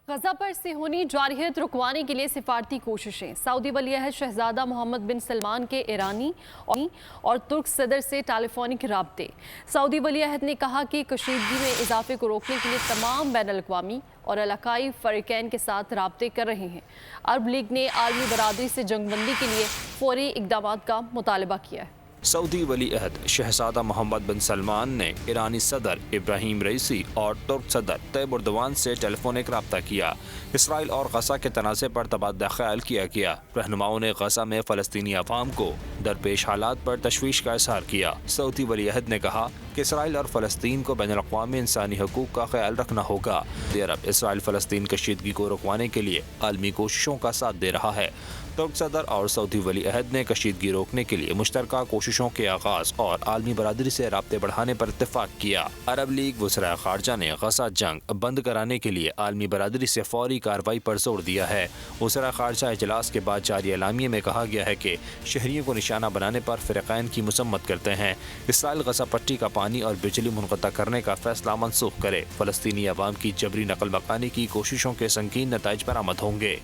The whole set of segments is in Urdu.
غزہ پر صہیونی جارحیت رکوانے کے لیے سفارتی کوششیں۔ سعودی ولی عہد شہزادہ محمد بن سلمان کے ایرانی اور ترک صدر سے ٹیلیفونک رابطے۔ سعودی ولی عہد نے کہا کہ کشیدگی میں اضافے کو روکنے کے لیے تمام بین الاقوامی اور علاقائی فریقین کے ساتھ رابطے کر رہے ہیں۔ عرب لیگ نے عالمی برادری سے جنگ بندی کے لیے فوری اقدامات کا مطالبہ کیا ہے۔ سعودی ولی عہد شہزادہ محمد بن سلمان نے ایرانی صدر ابراہیم رئیسی اور ترک صدر طیب اردوان سے ٹیلی فونک رابطہ کیا۔ اسرائیل اور غزہ کے تنازع پر تبادلہ خیال کیا گیا۔ رہنماؤں نے غزہ میں فلسطینی عوام کو درپیش حالات پر تشویش کا اظہار کیا۔ سعودی ولی عہد نے کہا کہ اسرائیل اور فلسطین کو بین الاقوامی انسانی حقوق کا خیال رکھنا ہوگا۔ سعودی عرب اسرائیل فلسطین کشیدگی کو رکوانے کے لیے عالمی کوششوں کا ساتھ دے رہا ہے۔ ترک صدر اور سعودی ولی عہد نے کشیدگی روکنے کے لیے مشترکہ کوششوں کے آغاز اور عالمی برادری سے رابطے بڑھانے پر اتفاق کیا۔ عرب لیگ وزرائے خارجہ نے غزہ جنگ بند کرانے کے لیے عالمی برادری سے فوری کارروائی پر زور دیا ہے۔ وزرائے خارجہ اجلاس کے بعد جاری اعلامیے میں کہا گیا ہے کہ شہریوں کو نشانہ بنانے پر فریقین کی مذمت کرتے ہیں۔ اسرائیل غزہ پٹی کا پانی اور بجلی منقطع کرنے کا فیصلہ منسوخ کرے۔ فلسطینی عوام کی جبری نقل مکانی کی کوششوں کے سنگین نتائج برآمد ہوں گے۔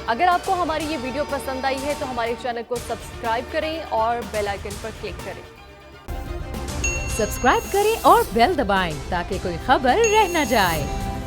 اگر آپ کو ہماری یہ ویڈیو پسند آئی ہے تو ہمارے چینل کو سبسکرائب کریں اور بیل آئیکن پر کلک کریں۔ سبسکرائب کریں اور بیل دبائیں تاکہ کوئی خبر رہ نہ جائے۔